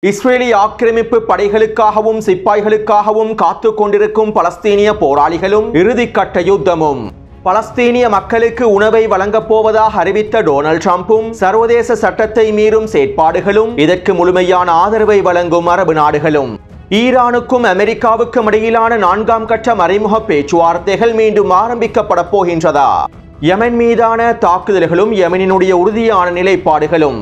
Israeli ஆக்கிரமிப்பு படைகளுக்காகவும் சிப்பாய்களுக்காகவும் காத்துக் கொண்டிருக்கும் பலஸ்தீனிய போராளிகளும் இறுதிக்கட்ட யுத்தமும். பலஸ்தீனிய மக்களுக்கு உணவை வழங்கப் போவதாக அறிவித்த டொனால்ட் ட்ரம்பும் சர்வதேச சட்டத்தை மீறும் செயற்பாடுகளும் இதற்கு முழுமையான ஆதரவை வழங்கும் அரபு நாடுகளும். ஈரானுக்கும் அமெரிக்காவுக்கும் இடையிலான 4ஆம் கட்ட மறைமுக பேச்சுவார்த்தைகள் மீண்டும் ஆரம்பிக்கப்பட போகின்றதா? யெமன் மீதான தாக்குதல்களும் யெமனினுடைய உறுதியான நிலைப்பாடுகளும்.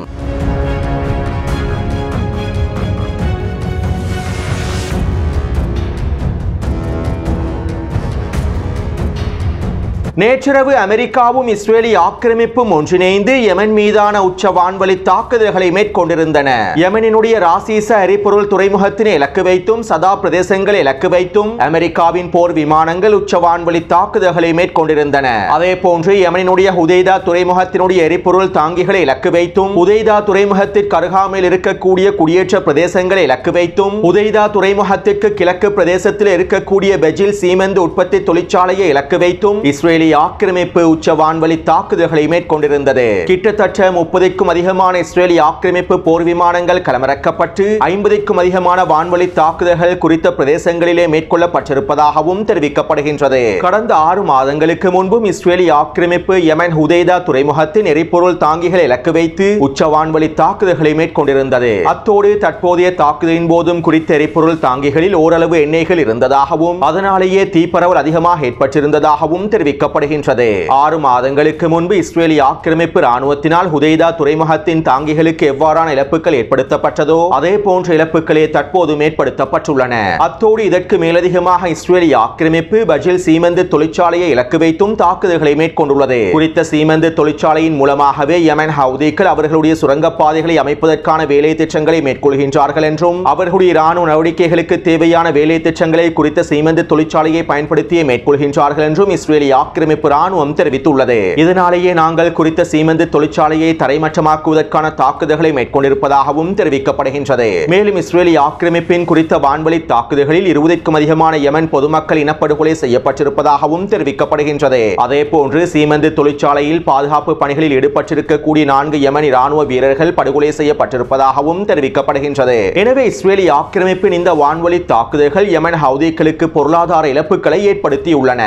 நேற்றிரவு அமெரிக்காவும் இஸ்ரேலி ஆக்கிரமிப்பும் ஒன்றிணைந்து யெமன் மீதான உச்ச வான்வழி தாக்குதல்களை மேற்கொண்டிருந்தன. யெமனினுடைய ராசீச எரிபொருள் துறைமுகத்தினை இலக்கு வைத்தும் சதா பிரதேசங்களை இலக்கு வைத்தும் அமெரிக்காவின் போர் விமானங்கள் உச்ச வான்வழி தாக்குதல்களை மேற்கொண்டிருந்தன. அதே போன்று யெமனினுடைய ஹுதைதா துறைமுகத்தினுடைய எரிபொருள் தாங்கிகளை இலக்கு வைத்தும் ஹுதைதா துறைமுகத்திற்கு அருகாமையில் இருக்கக்கூடிய குடியேற்ற பிரதேசங்களை இலக்கு வைத்தும் ஹுதைதா துறைமுகத்திற்கு கிழக்கு பிரதேசத்தில் இருக்கக்கூடிய பெஜில் சீமெந்து உற்பத்தி தொழிற்சாலையை இலக்கு வைத்தும் இஸ்ரேலி ஆக்கிரமிப்பு உச்ச வான்வழி தாக்குதல்களை மேற்கொண்டிருந்தது. கிட்டத்தட்ட 30க்கும் அதிகமான இஸ்ரேலி ஆக்கிரமிப்பு போர் விமானங்கள் களமிறக்கப்பட்டு 50க்கும் அதிகமான வான்வழி தாக்குதல்கள் குறித்த பிரதேசங்களிலே மேற்கொள்ளப்பட்டிருப்பதாகவும் தெரிவிக்கப்படுகின்றது. கடந்த 6 மாதங்களுக்கு முன்பும் இஸ்ரேலி ஆக்கிரமிப்பு யெமன் ஹுதைதா துறைமுகத்தின் எரிபொருள் தாங்கிகளை இலக்கு வைத்து உச்ச வான்வழி தாக்குதல்களை மேற்கொண்டிருந்தது. அத்தோடு தற்போதைய தாக்குதலின் போதும் குறித்த எரிபொருள் தாங்கிகளில் ஓரளவு எண்ணெய்கள் இருந்ததாகவும் அதனாலேயே தீப்பரவல் அதிகமாக ஏற்பட்டிருந்ததாகவும் தெரிவிக்கப்பட்டது. 6 மாதங்களுக்கு முன்பு இஸ்ரேலி ஆக்கிரமிப்பு ராணுவத்தினால் ஹுதைதா துறைமுகத்தின் தாங்கிகளுக்கு எவ்வாறான இழப்புகள் ஏற்படுத்தப்பட்டதோ அதே போன்ற இழப்புகளே தற்போது ஏற்படுத்தப்பட்டுள்ளன. அத்தோடு இதற்கு மேலதிகமாக இஸ்ரேலி ஆக்கிரமிப்பு பெஜில் சீமெந்து தொழிற்சாலையை இலக்கு வைத்தும் தாக்குதல்களை மேற்கொண்டுள்ளது. குறித்த சீமெந்து தொழிற்சாலையின் மூலமாகவே யெமன் ஹவுதிகள் அவர்களுடைய சுரங்கப்பாதைகளை அமைப்பதற்கான வேலை திட்டங்களை மேற்கொள்கின்றார்கள் என்றும் அவர்களுடைய இராணுவ நடவடிக்கைகளுக்கு தேவையான வேலை திட்டங்களை குறித்த சீமெந்து தொழிற்சாலையை பயன்படுத்தியே மேற்கொள்கின்றார்கள் என்றும் இஸ்ரேலி ஆக்கிரமிப்பு ராணுவம் தெரிவித்துள்ளது. இதனாலேயே நாங்கள் குறித்த சீமெந்து தொழிற்சாலையை தரைமட்டமாக்குவதற்கான தாக்குதல்களை மேற்கொண்டிருப்பதாகவும் தெரிவிக்கப்படுகின்றது. மேலும் இஸ்ரேலி ஆக்கிரமிப்பின் குறித்த வான்வழி தாக்குதல்களில் 20க்கும் அதிகமான யெமன் பொதுமக்கள் இனப்படுகொலை செய்யப்பட்டிருப்பதாகவும் தெரிவிக்கப்படுகின்றது. அதே போன்று சீமெந்து தொழிற்சாலையில் பாதுகாப்பு பணிகளில் ஈடுபட்டிருக்கக்கூடிய 4 யெமன் இராணுவ வீரர்கள் படுகொலை செய்யப்பட்டிருப்பதாகவும் தெரிவிக்கப்படுகின்றது. எனவே இஸ்ரேலி ஆக்கிரமிப்பின் இந்த வான்வழி தாக்குதல்கள் யெமன் ஹவுதிகளுக்கு பொருளாதார இழப்புகளை ஏற்படுத்தியுள்ளன.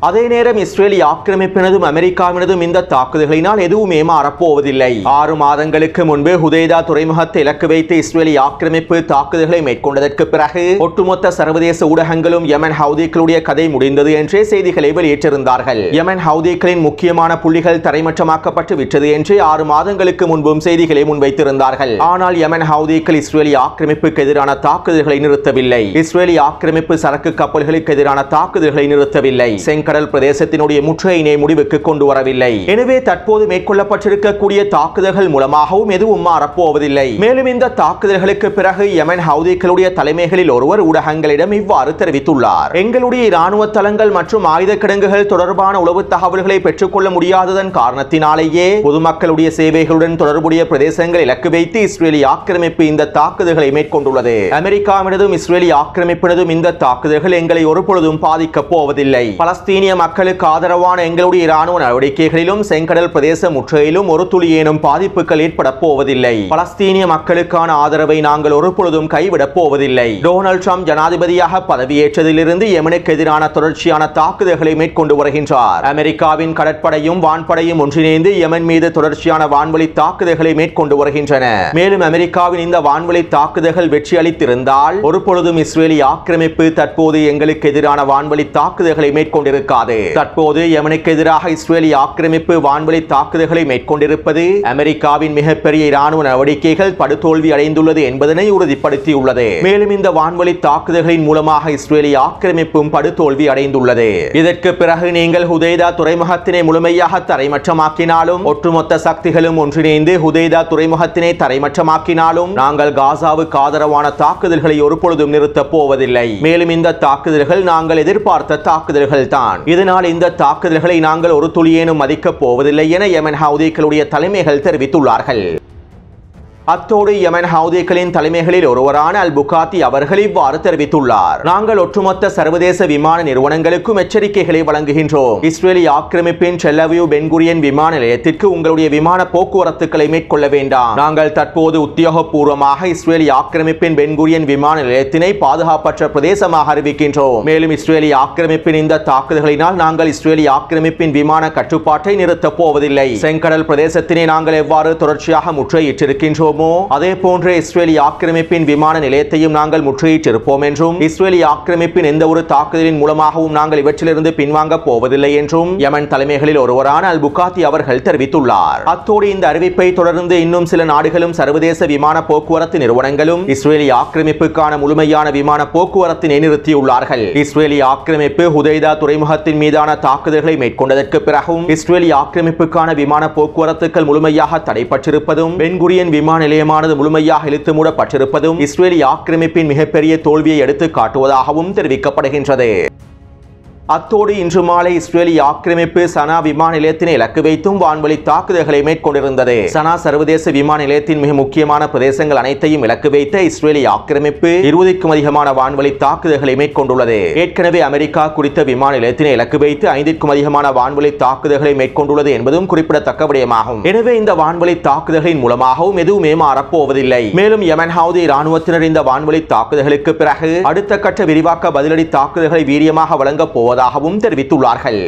அதே நேரம் இஸ்ரேலி ஆக்கிரமிப்பினதும் அமெரிக்காவினதும் இந்த தாக்குதல்களினால் எதுவுமே மாறப்போவதில்லை. 6 மாதங்களுக்கு முன்பு ஹுதைதா துறைமுகத்தை இலக்கு வைத்து இஸ்ரேலி ஆக்கிரமிப்பு தாக்குதல்களை மேற்கொண்டதற்கு பிறகு ஒட்டுமொத்த சர்வதேச ஊடகங்களும் யெமன் ஹவுதிகளுடைய கதை முடிந்தது என்றே செய்திகளை வெளியிட்டிருந்தார்கள். யெமன் ஹவுதிகளின் முக்கியமான புள்ளிகள் தரைமட்டமாக்கப்பட்டு விட்டது என்று 6 மாதங்களுக்கு முன்பும் செய்திகளை முன்வைத்திருந்தார்கள். ஆனால் யெமன் ஹவுதிகள் இஸ்ரேலி ஆக்கிரமிப்புக்கு எதிரான தாக்குதல்களை நிறுத்தவில்லை. இஸ்ரேலி ஆக்கிரமிப்பு சரக்கு கப்பல்களுக்கு எதிரான தாக்குதல்களை நிறுத்தவில்லை. கடல் பிரதேசத்தினுடைய முற்றுகையினை முடிவுக்கு கொண்டு வரவில்லை. எனவே தற்போது மேற்கொள்ளப்பட்டிருக்கக்கூடிய தாக்குதல்கள் மூலமாகவும் எதுவும் மாறப்போவதில்லை. மேலும் இந்த தாக்குதல்களுக்கு பிறகு யெமன் ஹவுதிகளுடைய தலைமைகளில் ஒருவர் ஊடகங்களிடம் இவ்வாறு தெரிவித்துள்ளார். எங்களுடைய இராணுவ தளங்கள் மற்றும் ஆயுத கிடங்குகள் தொடர்பான உளவு தகவல்களை பெற்றுக்கொள்ள முடியாததன் காரணத்தினாலேயே பொதுமக்களுடைய சேவைகளுடன் தொடர்புடைய பிரதேசங்களை இலக்கு வைத்து இஸ்ரேலி ஆக்கிரமிப்பு இந்த தாக்குதல்களை மேற்கொண்டுள்ளது. அமெரிக்காவினதும் இஸ்ரேலி ஆக்கிரமிப்பினதும் இந்த தாக்குதல்கள் எங்களை ஒருபொழுதும் பாதிக்கப் போவதில்லை. பலஸ்தீனிய மக்களுக்கு ஆதரவான எங்களுடைய இராணுவ நடவடிக்கைகளிலும் செங்கடல் பிரதேச முற்றுகையிலும் ஒரு துளியேனும் பாதிப்புகள் ஏற்பட போவதில்லை. பலஸ்தீனிய மக்களுக்கான ஆதரவை நாங்கள் ஒருபொழுதும் கைவிடப் போவதில்லை. டொனால்ட் ட்ரம்ப் ஜனாதிபதியாக பதவியேற்றதிலிருந்து யெமனுக்கு எதிரான தொடர்ச்சியான தாக்குதல்களை மேற்கொண்டு வருகின்றார். அமெரிக்காவின் கடற்படையும் வான்படையும் ஒன்றிணைந்து யெமன் மீது தொடர்ச்சியான வான்வழி தாக்குதல்களை மேற்கொண்டு வருகின்றன. மேலும் அமெரிக்காவின் இந்த வான்வழி தாக்குதல்கள் வெற்றி அளித்திருந்தால் ஒருபொழுதும் இஸ்ரேலி ஆக்கிரமிப்பு தற்போது எங்களுக்கு எதிரான வான்வழி தாக்குதல்களை மேற்கொண்டிருக்க தற்போது யெமனுக்கு எதிராக இஸ்ரேலி ஆக்கிரமிப்பு வான்வழி தாக்குதல்களை மேற்கொண்டிருப்பது அமெரிக்காவின் மிகப்பெரிய இராணுவ நடவடிக்கைகள் படுதோல்வி அடைந்துள்ளது என்பதனை உறுதிப்படுத்தியுள்ளது. மேலும் இந்த வான்வழி தாக்குதல்களின் மூலமாக இஸ்ரேலி ஆக்கிரமிப்பும் படுதோல்வி அடைந்துள்ளது. இதற்கு பிறகு நீங்கள் ஹுதைதா துறைமுகத்தினை முழுமையாக தரைமட்டமாக்கினாலும் ஒட்டுமொத்த சக்திகளும் ஒன்றிணைந்து ஹுதைதா துறைமுகத்தினை தரைமட்டமாக்கினாலும் நாங்கள் காசாவுக்கு ஆதரவான தாக்குதல்களை ஒருபொழுதும் நிறுத்தப் போவதில்லை. மேலும் இந்த தாக்குதல்கள் நாங்கள் எதிர்பார்த்த தாக்குதல்கள் தான். இதனால் இந்த தாக்குதல்களை நாங்கள் ஒரு துளியேனும் மதிக்கப் போவதில்லை என யெமன் ஹவுதிகளுடைய தலைமைகள் தெரிவித்துள்ளார்கள். அத்தோடு யமன் ஹவுதிகளின் தலைமைகளில் ஒருவரான அல் புகாத்தி அவர்கள் இவ்வாறு தெரிவித்துள்ளார். நாங்கள் ஒட்டுமொத்த சர்வதேச விமான நிறுவனங்களுக்கும் எச்சரிக்கைகளை வழங்குகின்றோம். இஸ்ரேலி ஆக்கிரமிப்பின் டெல் அவீவ் பென் குரியன் விமான நிலையத்திற்கு உங்களுடைய விமான போக்குவரத்துக்களை மேற்கொள்ள வேண்டாம். நாங்கள் தற்போது உத்தியோகபூர்வமாக இஸ்ரேலி ஆக்கிரமிப்பின் பென் குரியன் விமான நிலையத்தினை பாதுகாப்பற்ற பிரதேசமாக அறிவிக்கின்றோம். மேலும் இஸ்ரேலி ஆக்கிரமிப்பின் இந்த தாக்குதல்களினால் நாங்கள் இஸ்ரேலி ஆக்கிரமிப்பின் விமான கட்டுப்பாட்டை நிறுத்தப் போவதில்லை. செங்கடல் பிரதேசத்தினை நாங்கள் எவ்வாறு தொடர்ச்சியாக முற்றுகையிட்டிருக்கின்றோம், அதே போன்ற இஸ்ரேலி ஆக்கிரமிப்பின் விமான நிலையத்தையும் நாங்கள் முற்றுகையிட்டிருப்போம் என்றும் இஸ்ரேலி ஆக்கிரமிப்பின் எந்த ஒரு தாக்குதலின் மூலமாகவும் நாங்கள் இவற்றிலிருந்து பின்வாங்க போவதில்லை என்றும் யமன் தலைமைகளில் ஒருவரான அல் புகாத்தி அவர்கள் தெரிவித்துள்ளார். அத்தோடு இந்த அறிவிப்பை தொடர்ந்து இன்னும் சில நாடுகளும் சர்வதேச விமான போக்குவரத்து நிறுவனங்களும் இஸ்ரேலி ஆக்கிரமிப்புக்கான முழுமையான விமான போக்குவரத்தினை நிறுத்தியுள்ளார்கள். இஸ்ரேலி ஆக்கிரமிப்பு ஹுதைதா துறைமுகத்தின் மீதான தாக்குதல்களை மேற்கொண்டதற்கு பிறகும் இஸ்ரேலி ஆக்கிரமிப்புக்கான விமான போக்குவரத்துகள் முழுமையாக தடைப்பட்டிருப்பதும் பென் குரியன் விமான நிலையமானது முழுமையாக இழுத்து மூடப்பட்டிருப்பதும் இஸ்ரேலி ஆக்கிரமிப்பின் மிகப்பெரிய தோல்வியை எடுத்து காட்டுவதாகவும் தெரிவிக்கப்படுகின்றது. அத்தோடு இன்று மாலை இஸ்ரேலி ஆக்கிரமிப்பு சனா விமான நிலையத்தினை இலக்கு வைத்தும் வான்வழி தாக்குதல்களை மேற்கொண்டிருந்தது. சனா சர்வதேச விமான நிலையத்தின் மிக முக்கியமான பிரதேசங்கள் அனைத்தையும் இலக்கு வைத்த இஸ்ரேலி ஆக்கிரமிப்பு 20க்கும் அதிகமான வான்வழி தாக்குதல்களை மேற்கொண்டுள்ளது. ஏற்கனவே அமெரிக்கா குறித்த விமான நிலையத்தினை இலக்கு வைத்து 5க்கும் அதிகமான வான்வழி தாக்குதல்களை மேற்கொண்டுள்ளது என்பதும் குறிப்பிடத்தக்க விடயமாகும். எனவே இந்த வான்வழி தாக்குதல்களின் மூலமாகவும் எதுவுமே மாறப்போவதில்லை. மேலும் யமன் ஹவுதி இராணுவத்தினர் இந்த வான்வழி தாக்குதல்களுக்கு பிறகு அடுத்த கட்ட விரிவாக்க பதிலடி தாக்குதல்களை வீரியமாக வழங்கப் போவதாகவும் தெரிவித்துள்ளார்கள்.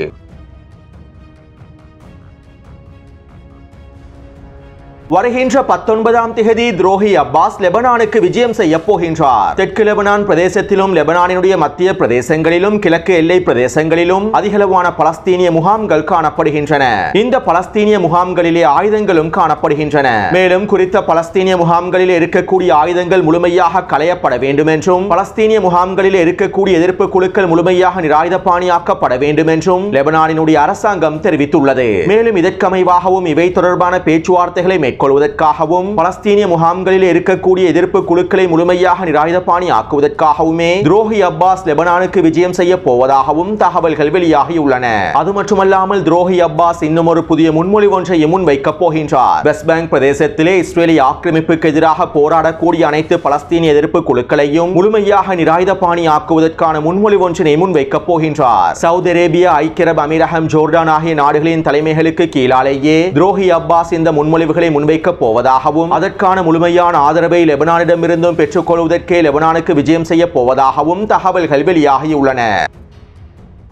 வருகின்ற 19ஆம் தேதி துரோகி அப்பாஸ் லெபனானுக்கு விஜயம் செய்ய போகின்றார். தெற்கு லெபனான் பிரதேசத்திலும் லெபனானினுடைய மத்திய பிரதேசங்களிலும் கிழக்கு எல்லை பிரதேசங்களிலும் அதிகளவான பலஸ்தீனிய முகாம்கள் காணப்படுகின்றன. இந்த பலஸ்தீனிய முகாம்களிலே ஆயுதங்களும் காணப்படுகின்றன. மேலும் குறித்த பலஸ்தீனிய முகாம்களில் இருக்கக்கூடிய ஆயுதங்கள் முழுமையாக களையப்பட வேண்டும் என்றும் பலஸ்தீனிய முகாம்களில் இருக்கக்கூடிய எதிர்ப்பு குழுக்கள் முழுமையாக நிராயுதபாணியாக்கப்பட வேண்டும் என்றும் லெபனானினுடைய அரசாங்கம் தெரிவித்துள்ளது. மேலும் இதற்கமைவாகவும் இவை தொடர்பான பேச்சுவார்த்தைகளை கொள்வதற்காகவும் பலஸ்தீனிய முகாம்களில் இருக்கக்கூடிய எதிர்ப்பு குழுக்களை முழுமையாக நிராயுதபாணி ஆக்குவதற்காகவுமே துரோகி அப்பாஸ் லெபனானுக்கு விஜயம் செய்ய போவதாகவும் தகவல்கள் வெளியாகியுள்ளன. அது மட்டுமல்லாமல் துரோகி அப்பாஸ் இன்னும் ஒரு புதிய முன்மொழிவு ஒன்றை முன்வைக்கப் போகின்றார். வெஸ்ட் பேங்க் பிரதேசத்திலே இஸ்ரேலி ஆக்கிரமிப்புக்கு எதிராக போராடக்கூடிய அனைத்து பலஸ்தீனிய எதிர்ப்பு குழுக்களையும் முழுமையாக நிராயுதபாணி ஆக்குவதற்கான முன்மொழிவு ஒன்றினை முன்வைக்கப் போகின்றார். சவுதி அரேபியா, ஐக்கிய அரபு அமீரகம், ஜோர்டான் ஆகிய நாடுகளின் தலைமைகளுக்கு கீழாலேயே துரோகி அப்பாஸ் இந்த முன்மொழிவுகளை முன்வைக்கப் போவதாகவும் அதற்கான முழுமையான ஆதரவை லெபனானிடமிருந்தும் பெற்றுக்கொள்வதற்கே லெபனானுக்கு விஜயம் செய்ய போவதாகவும் தகவல்கள் வெளியாகியுள்ளன.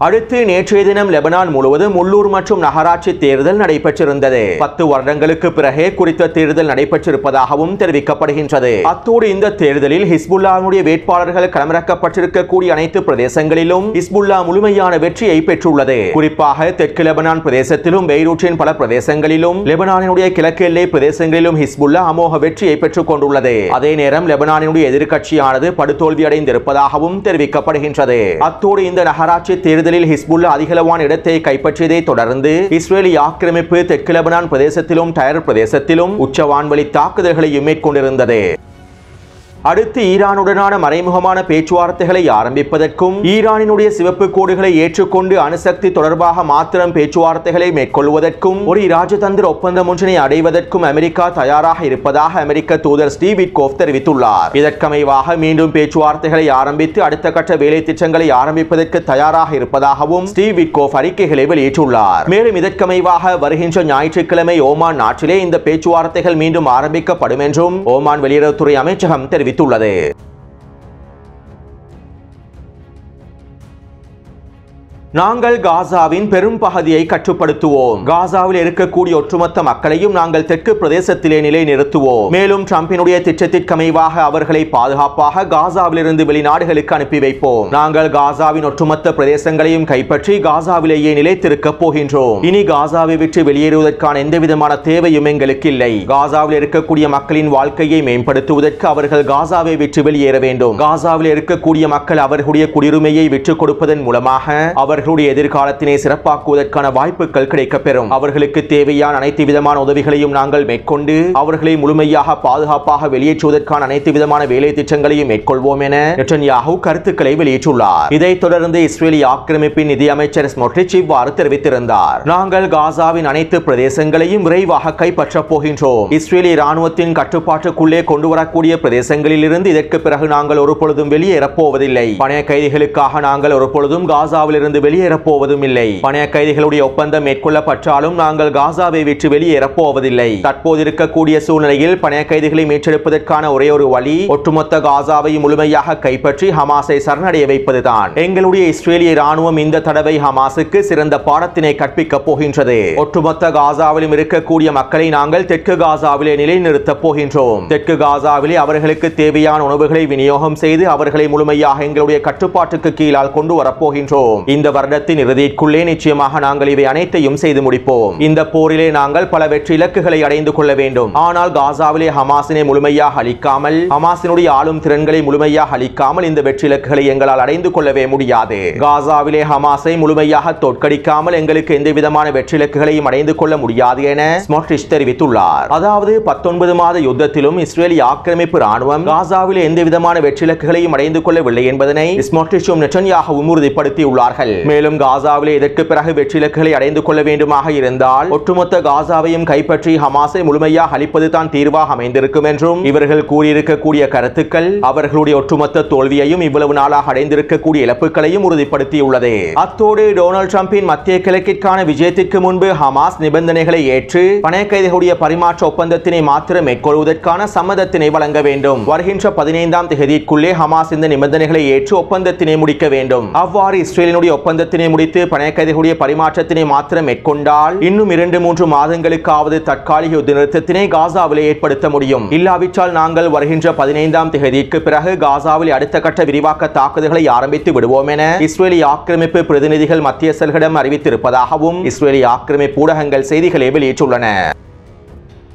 அடுத்து நேற்றைய தினம் லெபனான் முழுவதும் உள்ளூர் மற்றும் நகராட்சி தேர்தல் நடைபெற்றிருந்தது. 10 வருடங்களுக்கு பிறகே குறித்த தேர்தல் நடைபெற்றிருப்பதாகவும் தெரிவிக்கப்படுகின்றது. அத்தோடு இந்த தேர்தலில் ஹிஸ்புல்லாவுடைய வேட்பாளர்கள் களமிறக்கப்பட்டிருக்கக்கூடிய அனைத்து பிரதேசங்களிலும் ஹிஸ்புல்லா முழுமையான வெற்றியை பெற்றுள்ளது. குறிப்பாக தெற்கு லெபனான் பிரதேசத்திலும் பெய்ரூட்டின் பல பிரதேசங்களிலும் லெபனானினுடைய கிழக்கு எல்லை பிரதேசங்களிலும் ஹிஸ்புல்லா அமோக வெற்றியை பெற்றுக் கொண்டுள்ளது. அதே நேரம் லெபனானினுடைய எதிர்க்கட்சியானது படுதோல்வி அடைந்திருப்பதாகவும் தெரிவிக்கப்படுகின்றது. அத்தோடு இந்த நகராட்சி தேர்தல் ஹிஸ்புல்லா அதிகளவான இடத்தை கைப்பற்றியதை தொடர்ந்து இஸ்ரேலி ஆக்கிரமிப்பு தெற்கு லெபனான் பிரதேசத்திலும் டயர் பிரதேசத்திலும் உச்ச வான்வழி தாக்குதல்களையும் மேற்கொண்டிருந்தது. அடுத்து ஈரானுடனான மறைமுகமான பேச்சுவார்த்தைகளை ஆரம்பிப்பதற்கும் ஈரானினுடைய சிவப்பு கோடுகளை ஏற்றுக்கொண்டு அணுசக்தி தொடர்பாக மாத்திரம் பேச்சுவார்த்தைகளை மேற்கொள்வதற்கும் ஒரு இராஜதந்திர ஒப்பந்தம் ஒன்றினை அடைவதற்கும் அமெரிக்கா தயாராக இருப்பதாக அமெரிக்க தூதர் ஸ்டீவ் விட்கோஃப் தெரிவித்துள்ளார். இதற்கமைவாக மீண்டும் பேச்சுவார்த்தைகளை ஆரம்பித்து அடுத்த கட்ட வேலை திட்டங்களை ஆரம்பிப்பதற்கு தயாராக இருப்பதாகவும் ஸ்டீவ் விட்கோஃப் அறிக்கைகளை வெளியிட்டுள்ளார். மேலும் இதற்கமைவாக வருகின்ற ஞாயிற்றுக்கிழமை ஓமான் நாட்டிலே இந்த பேச்சுவார்த்தைகள் மீண்டும் ஆரம்பிக்கப்படும் என்றும் ஓமான் வெளியுறவுத்துறை அமைச்சகம் தெரிவித்துள்ளது. நாங்கள் காசாவின் பெரும் பகுதியை கட்டுப்படுத்துவோம். காசாவில் இருக்கக்கூடிய ஒட்டுமொத்த மக்களையும் நாங்கள் தெற்கு பிரதேசத்திலே நிலைநிறுத்துவோம். மேலும் ட்ரம்பினுடைய திட்டத்திற்கமைவாக அவர்களை பாதுகாப்பாக காசாவிலிருந்து வெளிநாடுகளுக்கு அனுப்பி வைப்போம். நாங்கள் காசாவின் ஒட்டுமொத்த பிரதேசங்களையும் கைப்பற்றி காசாவிலேயே நிலைத்திருக்க போகின்றோம். இனி காசாவை விட்டு வெளியேறுவதற்கான எந்தவிதமான தேவையும் எங்களுக்கு இல்லை. காசாவில் இருக்கக்கூடிய மக்களின் வாழ்க்கையை மேம்படுத்துவதற்கு அவர்கள் காசாவை விட்டு வெளியேற வேண்டும். காசாவில் இருக்கக்கூடிய மக்கள் அவர்களுடைய குடியுரிமையை விட்டுக் கொடுப்பதன் மூலமாக அவர்கள் அவர்களுடைய எதிர்காலத்தினை சிறப்பாக்குவதற்கான வாய்ப்புகள் கிடைக்கப்பெறும். அவர்களுக்கு தேவையான அனைத்து விதமான உதவிகளையும் நாங்கள் மேற்கொண்டு அவர்களை முழுமையாக பாதுகாப்பாக வெளியேற்றுவதற்கான அனைத்து விதமான வேலை திட்டங்களையும் மேற்கொள்வோம் என நெட்டன்யாஹூ கருத்துக்களை வெளியிட்டுள்ளார். இதைத் தொடர்ந்து இஸ்ரேலிய ஆக்கிரமிப்பின் நிதி அமைச்சர் ஸ்மோட்ரிச் இவ்வாறு தெரிவித்திருந்தார். நாங்கள் காசாவின் அனைத்து பிரதேசங்களையும் விரைவாக கைப்பற்றப் போகின்றோம். இஸ்ரேலிய ராணுவத்தின் கட்டுப்பாட்டுக்குள்ளே கொண்டு வரக்கூடிய பிரதேசங்களில் இருந்து இதற்கு பிறகு நாங்கள் ஒரு பொழுதும் வெளியேறப் போவதில்லை. பணைய கைதிகளுக்காக நாங்கள் ஒரு பொழுதும் காசாவில் இருந்து வெளியேறப் போவதும் இல்லை. பணைய கைதிகளுடைய ஒப்பந்தம் மேற்கொள்ளப்பட்டாலும் நாங்கள் காசாவை விட்டு வெளியேறப் போவதில்லை. தற்போது இருக்கக்கூடிய சூழ்நிலையில் பணைய கைதிகளை மீட்டெடுப்பதற்கான ஒரே ஒரு வழி ஒட்டுமொத்த காசாவை முழுமையாக கைப்பற்றி ஹமாஸை சரணடைய வைப்பதுதான். எங்களுடைய இஸ்ரேலிய ராணுவம் இந்த தடவை ஹமாஸுக்கு சிறந்த பாடத்தினை கற்பிக்கப் போகின்றது. ஒட்டுமொத்த காசாவிலும் இருக்கக்கூடிய மக்களை நாங்கள் தெற்கு காசாவிலே நிலைநிறுத்தப் போகின்றோம். தெற்கு காசாவிலே அவர்களுக்கு தேவையான உணவுகளை விநியோகம் செய்து அவர்களை முழுமையாக எங்களுடைய கட்டுப்பாட்டுக்கு கீழால் கொண்டு வரப்போகின்றோம். இந்த வருடத்தின் இறுதிக்குள்ளே நிச்சயமாக நாங்கள் இவை அனைத்தையும் செய்து முடிப்போம். இந்த போரிலே நாங்கள் பல வெற்றி இலக்குகளை அடைந்து கொள்ள வேண்டும். ஆனால் காசாவிலே ஹமாஸினை முழுமையாக அழிக்காமல், ஹமாஸினுடைய ஆளும் திறன்களை முழுமையாக அழிக்காமல் இந்த வெற்றி இலக்குகளை எங்களால் அடைந்து கொள்ளவே முடியாது. காசாவிலே ஹமாஸை முழுமையாக தோற்கடிக்காமல் எங்களுக்கு எந்த விதமான வெற்றி இலக்குகளையும் அடைந்து கொள்ள முடியாது என ஸ்மோட்ரிச் தெரிவித்துள்ளார். அதாவது 19 மாத யுத்தத்திலும் இஸ்ரேலிய ஆக்கிரமிப்பு ராணுவம் காசாவிலே எந்த விதமான வெற்றி இலக்குகளையும் அடைந்து கொள்ளவில்லை என்பதனை ஸ்மோட்ரிச்சும் நெட்டன்யாஹூவும் உறுதிப்படுத்தியுள்ளார்கள். மேலும் காசாவிலே இதற்கு பிறகு வெற்றி இலக்குகளை அடைந்து கொள்ள வேண்டுமாக இருந்தால் ஒட்டுமொத்த காசாவையும் கைப்பற்றி ஹமாஸை முழுமையாக அழிப்பதுதான் தீர்வாக அமைந்திருக்கும் என்றும் இவர்கள் கூறியிருக்கக்கூடிய கருத்துக்கள் அவர்களுடைய ஒட்டுமொத்த தோல்வியையும் இவ்வளவு நாளாக அடைந்திருக்கக்கூடிய இழப்புகளையும் உறுதிப்படுத்தியுள்ளது. அத்தோடு டொனால்ட் ட்ரம்பின் மத்திய கிழக்கிற்கான விஜயத்திற்கு முன்பு ஹமாஸ் நிபந்தனைகளை ஏற்று பணைய கைதிகளுடைய பரிமாற்ற ஒப்பந்தத்தினை மாத்திரம் மேற்கொள்வதற்கான சம்மதத்தினை வழங்க வேண்டும். வருகின்ற 15ஆம் தேதிக்குள்ளே ஹமாஸ் இந்த நிபந்தனைகளை ஏற்று ஒப்பந்தத்தினை முடிக்க வேண்டும். அவ்வாறு இஸ்ரேலினுடைய ஒப்பந்தத்தினை முடித்து பணைய கைதிகளுடைய பரிமாற்றத்தினை மாத்திரம் மேற்கொண்டால் இன்னும் 2-3 மாதங்களுக்காவது தற்காலிக யுத்த நிறுத்தத்தினை காசாவிலே ஏற்படுத்த முடியும். இல்லாவிட்டால் நாங்கள் வருகின்ற 15ஆம் தேதிக்கு பிறகு காசாவில் அடுத்த கட்ட விரிவாக்க தாக்குதல்களை ஆரம்பித்து விடுவோம் என இஸ்ரேலிய ஆக்கிரமிப்பு பிரதிநிதிகள் மத்தியஸ்தர்களிடம் அறிவித்திருப்பதாகவும் இஸ்ரேலிய ஆக்கிரமிப்பு ஊடகங்கள் செய்திகளை வெளியிட்டுள்ளன.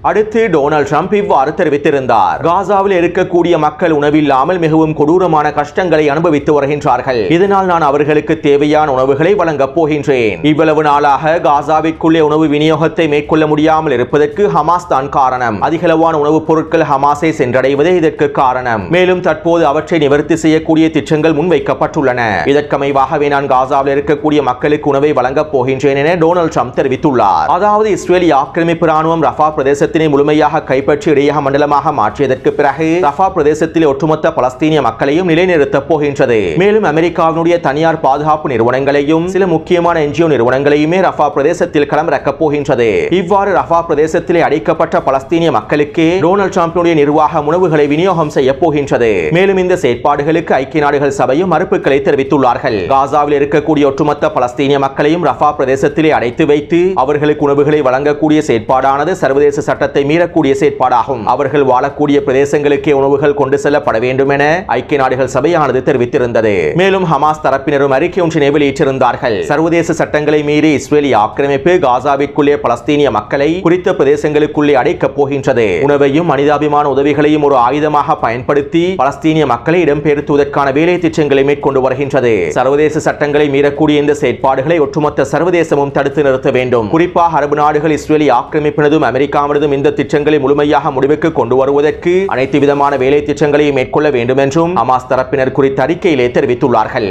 அடுத்து டொனால்ட் ட்ரம்ப் இவ்வாறு தெரிவித்திருந்தார். காசாவில் இருக்கக்கூடிய மக்கள் உணவில்லாமல் மிகவும் கொடூரமான கஷ்டங்களை அனுபவித்து வருகின்றார்கள். இதனால் நான் அவர்களுக்கு தேவையான உணவுகளை வழங்கப் போகின்றேன். இவ்வளவு நாளாக காசாவிற்குள்ளே உணவு விநியோகத்தை மேற்கொள்ள முடியாமல் இருப்பதற்கு ஹமாஸ் தான் காரணம். அதிகளவான உணவுப் பொருட்கள் ஹமாஸை சென்றடைவதே இதற்கு காரணம். மேலும் தற்போது அவற்றை நிவர்த்தி செய்யக்கூடிய திட்டங்கள் முன்வைக்கப்பட்டுள்ளன. இதற்கமைவாகவே நான் காசாவில் இருக்கக்கூடிய மக்களுக்கு உணவை வழங்கப் போகின்றேன் என டொனால்ட் ட்ரம்ப் தெரிவித்துள்ளார். அதாவது இஸ்ரேலிய ஆக்கிரமிப்பு ராணுவம் ரஃபா பிரதேச முழுமையாக கைப்பற்றி இடையக மண்டலமாக மாற்றியதற்கு பிறகு ரஃபா பிரதேசத்தில் ஒட்டுமொத்த பலஸ்தீனிய மக்களையும் நிலைநிறுத்தப் போகின்றது. மேலும் அமெரிக்காவினுடைய தனியார் பாதுகாப்பு நிறுவனங்களையும் சில முக்கியமான என்ஜிஓ நிறுவனங்களையுமே ரஃபா பிரதேசத்தில் களமிறக்கப் போகின்றது. இவ்வாறு ரஃபா பிரதேசத்திலே அடைக்கப்பட்ட பலஸ்தீனிய மக்களுக்கு டொனால்ட் ட்ரம்பினுடைய நிர்வாகம் உணவுகளை விநியோகம் செய்ய போகின்றது. மேலும் இந்த செயற்பாடுகளுக்கு ஐக்கிய நாடுகள் சபையும் மறுப்புகளை தெரிவித்துள்ளார்கள். காசாவில் இருக்கக்கூடிய ஒட்டுமொத்த பலஸ்தீனிய மக்களையும் ரஃபா பிரதேசத்திலே அடைத்து வைத்து அவர்களுக்கு உணவுகளை வழங்கக்கூடிய செயற்பாடானது சர்வதேச சட்டத்தை மீறக்கூடிய செயற்பாடாகும். அவர்கள் வாழக்கூடிய பிரதேசங்களுக்கே உணவுகள் கொண்டு செல்லப்பட வேண்டும் என ஐக்கிய நாடுகள் சபையானது தெரிவித்திருந்தது. மேலும் ஹமாஸ் தரப்பினரும் அறிக்கை ஒன்றினை வெளியிட்டிருந்தார்கள். சர்வதேச சட்டங்களை மீறி இஸ்ரேலிய ஆக்கிரமிப்பு காசாவிற்குள்ளே பலஸ்தீனிய மக்களை குறித்த பிரதேசங்களுக்குள்ளே அடைக்கப் போகின்றது. உணவையும் மனிதாபிமான உதவிகளையும் ஒரு ஆயுதமாக பயன்படுத்தி பலஸ்தீனிய மக்களை இடம்பெயர்த்துவதற்கான வேலை திட்டங்களை மேற்கொண்டு வருகின்றது. சர்வதேச சட்டங்களை மீறக்கூடிய இந்த செயற்பாடுகளை ஒட்டுமொத்த சர்வதேசமும் தடுத்து நிறுத்த வேண்டும். குறிப்பாக அரபு நாடுகள் இஸ்ரேலிய ஆக்கிரமிப்பினதும் அமெரிக்காவினதும் இந்த திட்டங்களை முழுமையாக முடிவுக்கு கொண்டு வருவதற்கு அனைத்து விதமான வேலை திட்டங்களையும் மேற்கொள்ள வேண்டும் என்றும் ஹமாஸ் தரப்பினர் குறித்த அறிக்கையிலே தெரிவித்துள்ளார்கள்.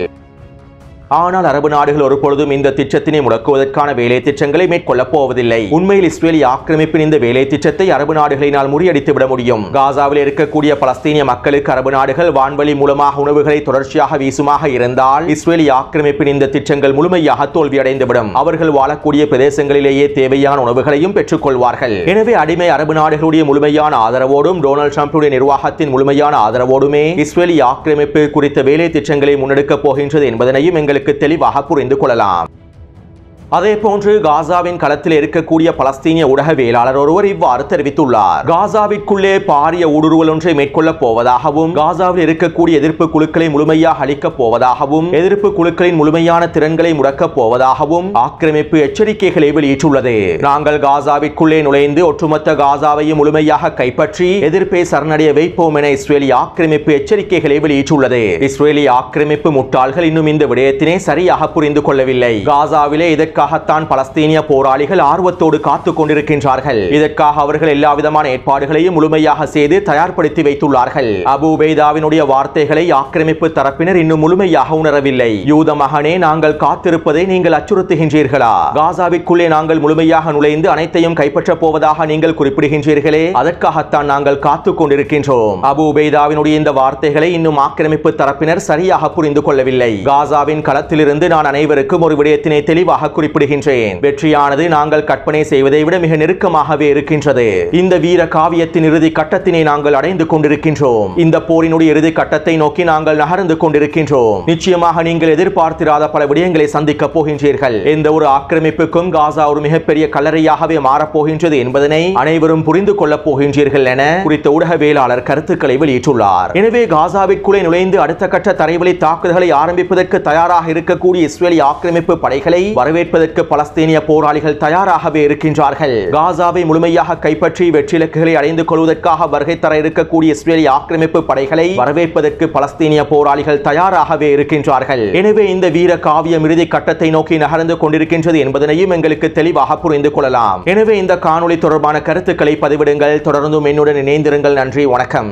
ஆனால் அரபு நாடுகள் ஒருபொழுதும் இந்த திட்டத்தினை முடக்குவதற்கான வேலை திட்டங்களை மேற்கொள்ளப் போவதில்லை. உண்மையில் இஸ்ரேலிய ஆக்கிரமிப்பின் இந்த வேலை திட்டத்தை அரபு நாடுகளினால் முறியடித்து விட முடியும். காசாவில் இருக்கக்கூடிய பலஸ்தீனிய மக்களுக்கு அரபு நாடுகள் வான்வழி மூலமாக உணவுகளை தொடர்ச்சியாக வீசுமாக இருந்தால் இஸ்ரேலிய ஆக்கிரமிப்பின் இந்த திட்டங்கள் முழுமையாக தோல்வியடைந்துவிடும். அவர்கள் வாழக்கூடிய பிரதேசங்களிலேயே தேவையான உணவுகளையும் பெற்றுக் கொள்வார்கள். எனவே அடிமை அரபு நாடுகளுடைய முழுமையான ஆதரவோடும் டொனால்ட் ட்ரம்புடைய நிர்வாகத்தின் முழுமையான ஆதரவோடுமே இஸ்ரேலிய ஆக்கிரமிப்பு குறித்த வேலை திட்டங்களை முன்னெடுக்கப் போகின்றது என்பதனையும் எங்களுக்கு தெளிவாக புரிந்து கொள்ளலாம். அதேபோன்று காசாவின் களத்தில் இருக்கக்கூடிய பலஸ்தீனிய ஊடகவியலாளர் ஒருவர் இவ்வாறு தெரிவித்துள்ளார். காசாவிற்குள்ளே பாரிய ஊடுருவல் ஒன்றை மேற்கொள்ளப் போவதாகவும், காசாவில் இருக்கக்கூடிய எதிர்ப்பு குழுக்களை முழுமையாக அழிக்கப் போவதாகவும், எதிர்ப்பு குழுக்களின் முழுமையான திறன்களை முடக்கப் போவதாகவும் ஆக்கிரமிப்பு எச்சரிக்கைகளை வெளியிட்டுள்ளது. நாங்கள் காசாவிற்குள்ளே நுழைந்து ஒட்டுமொத்த காசாவையும் முழுமையாக கைப்பற்றி எதிர்ப்பை சரணடைய வைப்போம் என இஸ்ரேலிய ஆக்கிரமிப்பு எச்சரிக்கைகளை வெளியிட்டுள்ளது. இஸ்ரேலிய ஆக்கிரமிப்பு முட்டாள்கள் இன்னும் இந்த விடயத்தினை சரியாக புரிந்து கொள்ளவில்லை. காசாவிலே இதற்காகத்தான் பலஸ்தீனிய போராளிகள் ஆர்வத்தோடு காத்துக் கொண்டிருக்கின்றார்கள். இதற்காக அவர்கள் எல்லா விதமான ஏற்பாடுகளையும் முழுமையாக செய்து தயார்படுத்தி வைத்துள்ளார்கள். அபு உபைதாவினுடைய வார்த்தைகளை ஆக்கிரமிப்பு தரப்பினர் இன்னும் முழுமையாக உணரவில்லை. யூத மகனே, நாங்கள் காத்திருப்பதை நீங்கள் அச்சுறுத்துகின்றீர்களா? காசாவிற்குள்ளே நாங்கள் முழுமையாக நுழைந்து அனைத்தையும் கைப்பற்றப் போவதாக நீங்கள் குறிப்பிடுகின்றீர்களே, அதற்காகத்தான் நாங்கள் காத்துக் கொண்டிருக்கின்றோம். அபு உபைதாவினுடைய இந்த வார்த்தைகளை இன்னும் ஆக்கிரமிப்பு தரப்பினர் சரியாக புரிந்து கொள்ளவில்லை. காசாவின் களத்திலிருந்து நான் அனைவருக்கும் ஒரு விடயத்தினை தெளிவாக குறிப்பிடுகின்றேன். வெற்றியானது நாங்கள் கற்பனை செய்வதை விட மிக நெருக்கமாகவே இருக்கின்றது. இந்த வீர காவியத்தின் இறுதி கட்டத்தினை நாங்கள் அடைந்து கொண்டிருக்கின்றோம். இந்த போரினுடைய இறுதி கட்டத்தை நோக்கி நாங்கள் நகர்ந்து கொண்டிருக்கின்றோம். நிச்சயமாக நீங்கள் எதிர்பார்த்திராத பல விடயங்களை சந்திக்க போகின்றீர்கள். எந்த ஒரு ஆக்கிரமிப்புக்கும் காசா ஒரு மிகப்பெரிய கல்லறையாகவே மாறப்போகின்றது என்பதனை அனைவரும் புரிந்து கொள்ளப் போகின்றீர்கள் என குறித்த ஊடகவியலாளர் கருத்துக்களை வெளியிட்டுள்ளார். எனவே காசாவிற்குள்ளே நுழைந்து அடுத்த கட்ட தரைவழி தாக்குதல்களை ஆரம்பிப்பதற்கு தயாராக இருக்கக்கூடிய இஸ்ரேலிய ஆக்கிரமிப்பு படைகளை வரவேற்பதற்கு பலஸ்தீனிய போராளிகள் தயாராகவே இருக்கின்றார்கள். காசாவை முழுமையாக கைப்பற்றி வெற்றி இலக்குகளை அடைந்து கொள்வதற்காக வருகை தர இருக்கக்கூடிய இஸ்ரேலிய ஆக்கிரமிப்பு படைகளை வரவேற்பதற்கு பலஸ்தீனிய போராளிகள் தயாராகவே இருக்கின்றார்கள். எனவே இந்த வீர காவியம் இறுதி கட்டத்தை நோக்கி நகர்ந்து கொண்டிருக்கின்றது என்பதனையும் எங்களுக்கு தெளிவாக புரிந்து கொள்ளலாம். எனவே இந்த காணொளி தொடர்பான கருத்துக்களை பதிவிடுங்கள். தொடர்ந்தும் என்னுடன் இணைந்திருங்கள். நன்றி, வணக்கம்.